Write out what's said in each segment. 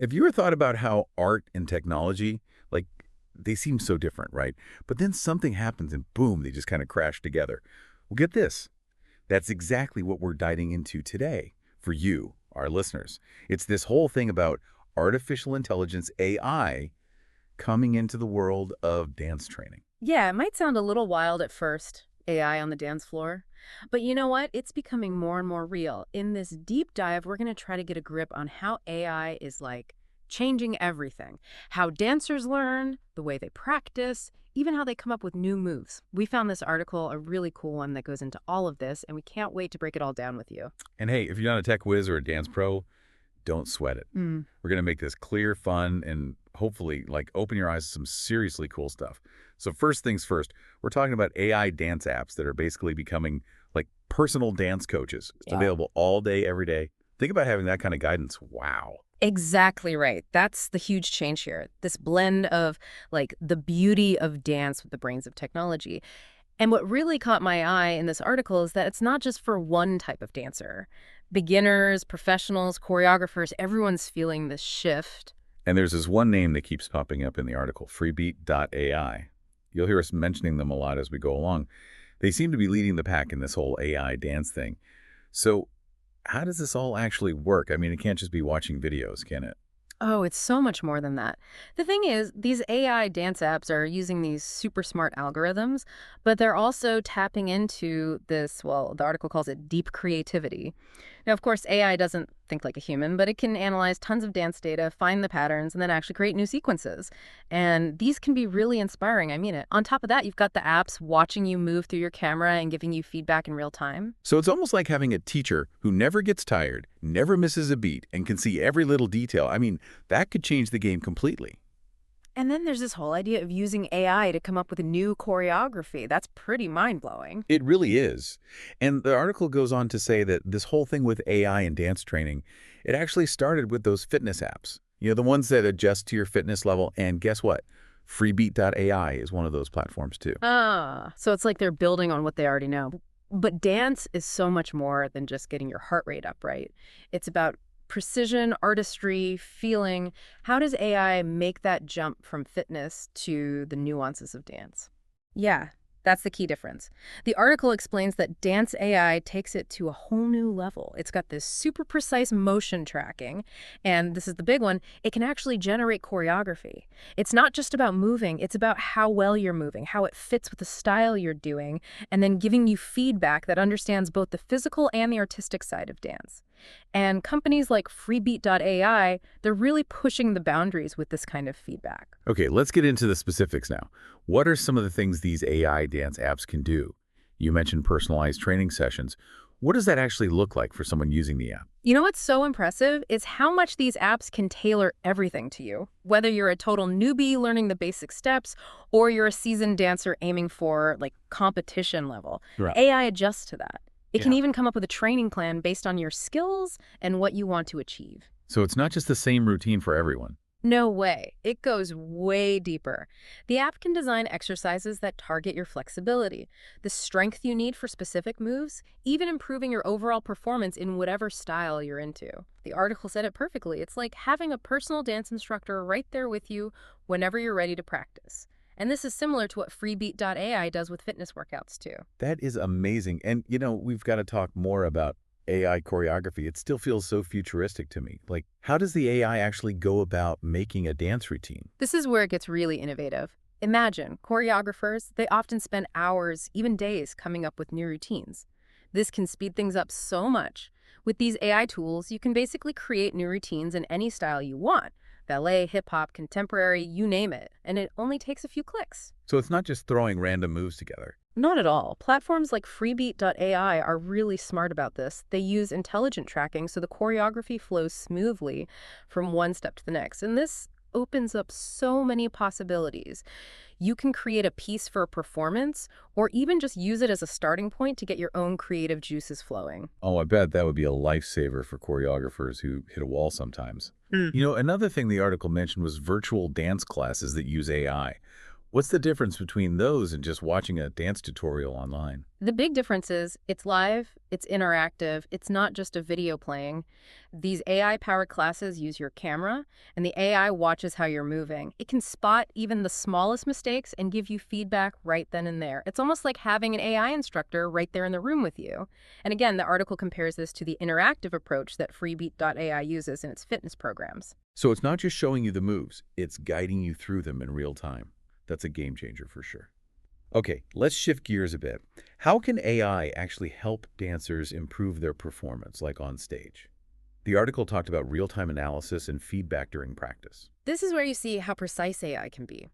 Have you ever thought about how art and technology, like, they seem so different, right? But then something happens and boom, they just kind of crash together. Well, get this. That's exactly what we're diving into today for you, our listeners. It's this whole thing about artificial intelligence, AI, coming into the world of dance training. Yeah, it might sound a little wild at first, AI on the dance floor. But you know what? It's becoming more and more real. In this deep dive, we're going to try to get a grip on how AI is like changing everything. How dancers learn, the way they practice, even how they come up with new moves. We found this article, a really cool one that goes into all of this, and we can't wait to break it all down with you. And hey, if you're not a tech whiz or a dance pro, don't sweat it. Hmm. We're going to make this clear, fun, and hopefully, like, open your eyes to some seriously cool stuff. So first things first, we're talking about AI dance apps that are basically becoming like personal dance coaches. It's Yeah. available all day, every day. Think about having that kind of guidance. Wow. Exactly right. That's the huge change here. This blend of like the beauty of dance with the brains of technology. And what really caught my eye in this article is that it's not just for one type of dancer. Beginners, professionals, choreographers, everyone's feeling this shift. And there's this one name that keeps popping up in the article, freebeat.ai. You'll hear us mentioning them a lot as we go along. They seem to be leading the pack in this whole AI dance thing. So how does this all actually work? I mean, it can't just be watching videos, can it? Oh, it's so much more than that. The thing is, these AI dance apps are using these super smart algorithms, but they're also tapping into this, well, the article calls it deep creativity. Now, of course, AI doesn't think like a human, but it can analyze tons of dance data, find the patterns, and then actually create new sequences. And these can be really inspiring. I mean it. On top of that, you've got the apps watching you move through your camera and giving you feedback in real time. So it's almost like having a teacher who never gets tired, never misses a beat, and can see every little detail. I mean, that could change the game completely. And then there's this whole idea of using AI to come up with a new choreography. That's pretty mind-blowing. It really is. And the article goes on to say that this whole thing with AI and dance training, it actually started with those fitness apps. You know, the ones that adjust to your fitness level. And guess what? Freebeat.ai is one of those platforms too. Ah, so it's like they're building on what they already know. But dance is so much more than just getting your heart rate up, right? It's about precision, artistry, feeling. How does AI make that jump from fitness to the nuances of dance? Yeah, that's the key difference. The article explains that dance AI takes it to a whole new level. It's got this super precise motion tracking, and this is the big one, it can actually generate choreography. It's not just about moving, it's about how well you're moving, how it fits with the style you're doing, and then giving you feedback that understands both the physical and the artistic side of dance. And companies like freebeat.ai, they're really pushing the boundaries with this kind of feedback. Okay, let's get into the specifics now. What are some of the things these AI dance apps can do? You mentioned personalized training sessions. What does that actually look like for someone using the app? You know what's so impressive is how much these apps can tailor everything to you. Whether you're a total newbie learning the basic steps or you're a seasoned dancer aiming for like competition level, Right. AI adjusts to that. It can Yeah. even come up with a training plan based on your skills and what you want to achieve. So it's not just the same routine for everyone. No way. It goes way deeper. The app can design exercises that target your flexibility, the strength you need for specific moves, even improving your overall performance in whatever style you're into. The article said it perfectly. It's like having a personal dance instructor right there with you whenever you're ready to practice. And this is similar to what freebeat.ai does with fitness workouts too. That is amazing. And, you know, we've got to talk more about AI choreography. It still feels so futuristic to me. Like, how does the AI actually go about making a dance routine? This is where it gets really innovative. Imagine, choreographers, they often spend hours, even days, coming up with new routines. This can speed things up so much. With these AI tools, you can basically create new routines in any style you want. Ballet, hip-hop, contemporary, you name it. And it only takes a few clicks. So it's not just throwing random moves together. Not at all. Platforms like freebeat.ai are really smart about this. They use intelligent tracking so the choreography flows smoothly from one step to the next. And this opens up so many possibilities. You can create a piece for a performance or even just use it as a starting point to get your own creative juices flowing. Oh, I bet that would be a lifesaver for choreographers who hit a wall sometimes. Mm. You know, another thing the article mentioned was virtual dance classes that use AI. What's the difference between those and just watching a dance tutorial online? The big difference is it's live, it's interactive, it's not just a video playing. These AI-powered classes use your camera, and the AI watches how you're moving. It can spot even the smallest mistakes and give you feedback right then and there. It's almost like having an AI instructor right there in the room with you. And again, the article compares this to the interactive approach that freebeat.ai uses in its fitness programs. So it's not just showing you the moves, it's guiding you through them in real time. That's a game changer for sure. Okay, let's shift gears a bit. How can AI actually help dancers improve their performance, like on stage? The article talked about real-time analysis and feedback during practice. This is where you see how precise AI can be.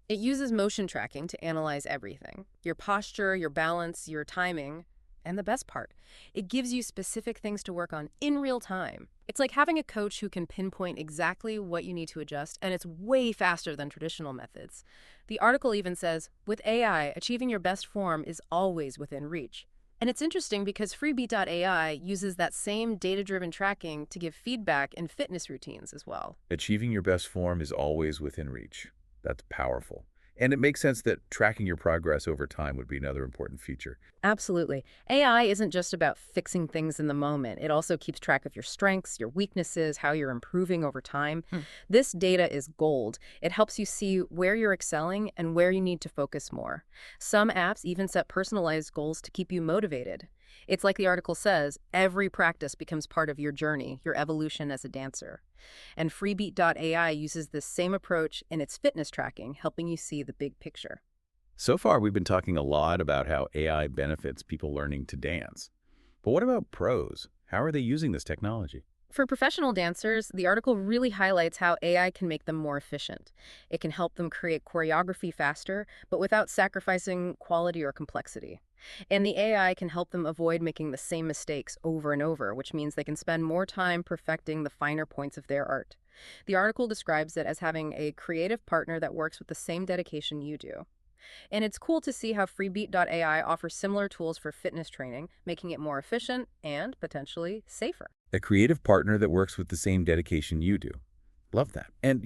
It uses motion tracking to analyze everything: your posture, your balance, your timing. And the best part, it gives you specific things to work on in real time. It's like having a coach who can pinpoint exactly what you need to adjust, and it's way faster than traditional methods. The article even says, with AI, achieving your best form is always within reach. And it's interesting because freebeat.ai uses that same data-driven tracking to give feedback in fitness routines as well. Achieving your best form is always within reach. That's powerful. And it makes sense that tracking your progress over time would be another important feature. Absolutely. AI isn't just about fixing things in the moment. It also keeps track of your strengths, your weaknesses, how you're improving over time. This data is gold. It helps you see where you're excelling and where you need to focus more. Some apps even set personalized goals to keep you motivated. It's like the article says, every practice becomes part of your journey, your evolution as a dancer. And freebeat.ai uses this same approach in its fitness tracking, helping you see the big picture. So far, we've been talking a lot about how AI benefits people learning to dance. But what about pros? How are they using this technology? For professional dancers, the article really highlights how AI can make them more efficient. It can help them create choreography faster, but without sacrificing quality or complexity. And the AI can help them avoid making the same mistakes over and over, which means they can spend more time perfecting the finer points of their art. The article describes it as having a creative partner that works with the same dedication you do. And it's cool to see how freebeat.ai offers similar tools for fitness training, making it more efficient and potentially safer. A creative partner that works with the same dedication you do. Love that. And,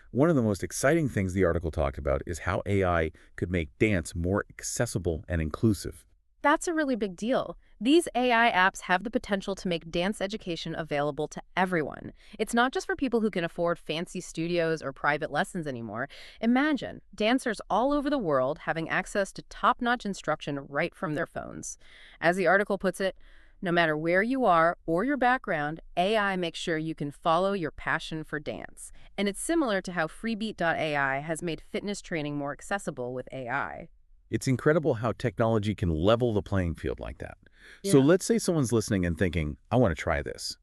one of the most exciting things the article talked about is how AI could make dance more accessible and inclusive. That's a really big deal. These AI apps have the potential to make dance education available to everyone. It's not just for people who can afford fancy studios or private lessons anymore. Imagine dancers all over the world having access to top-notch instruction right from their phones. As the article puts it, no matter where you are or your background, AI makes sure you can follow your passion for dance. And it's similar to how freebeat.ai has made fitness training more accessible with AI. It's incredible how technology can level the playing field like that. So let's say someone's listening and thinking, I want to try this.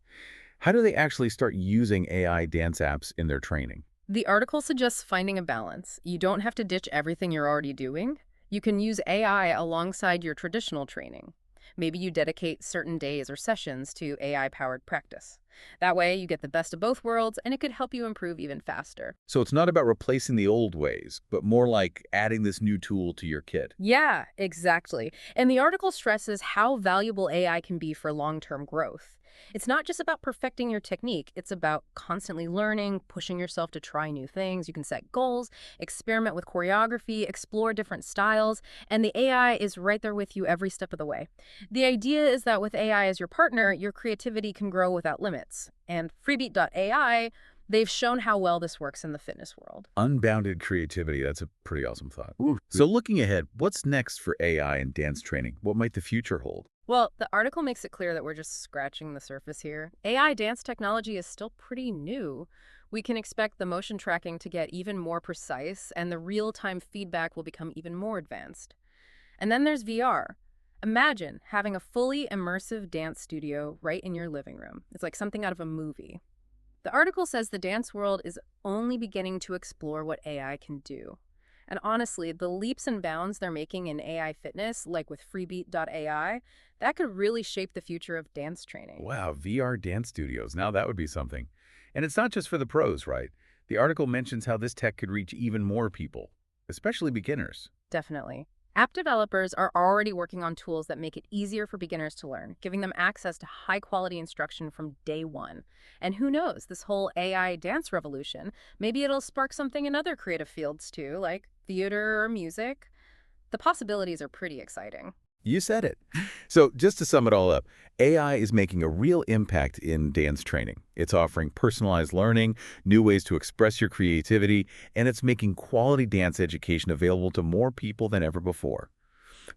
How do they actually start using AI dance apps in their training? The article suggests finding a balance. You don't have to ditch everything you're already doing. You can use AI alongside your traditional training. Maybe you dedicate certain days or sessions to AI-powered practice. That way, you get the best of both worlds, and it could help you improve even faster. So it's not about replacing the old ways, but more like adding this new tool to your kit. Yeah, exactly. And the article stresses how valuable AI can be for long-term growth. It's not just about perfecting your technique. It's about constantly learning, pushing yourself to try new things. You can set goals, experiment with choreography, explore different styles, and the AI is right there with you every step of the way. The idea is that with AI as your partner, your creativity can grow without limits. And freebeat.ai, they've shown how well this works in the fitness world. Unbounded creativity, that's a pretty awesome thought. So looking ahead, what's next for AI and dance training? What might the future hold? Well, the article makes it clear that we're just scratching the surface here. AI dance technology is still pretty new. We can expect the motion tracking to get even more precise, and the real-time feedback will become even more advanced. And then there's VR. Imagine having a fully immersive dance studio right in your living room. It's like something out of a movie. The article says the dance world is only beginning to explore what AI can do. And honestly, the leaps and bounds they're making in AI fitness, like with freebeat.ai, that could really shape the future of dance training. Wow, VR dance studios. Now that would be something. And it's not just for the pros, right? The article mentions how this tech could reach even more people, especially beginners. Definitely. App developers are already working on tools that make it easier for beginners to learn, giving them access to high-quality instruction from day one. And who knows, this whole AI dance revolution, maybe it'll spark something in other creative fields too, like theater or music. The possibilities are pretty exciting. You said it. So just to sum it all up, AI is making a real impact in dance training. It's offering personalized learning, new ways to express your creativity, and it's making quality dance education available to more people than ever before.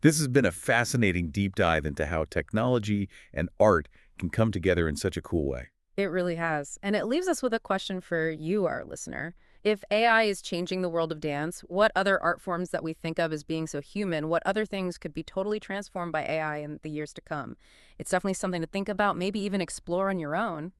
This has been a fascinating deep dive into how technology and art can come together in such a cool way. It really has. And it leaves us with a question for you, our listener. If AI is changing the world of dance, what other art forms that we think of as being so human, what other things could be totally transformed by AI in the years to come? It's definitely something to think about, maybe even explore on your own.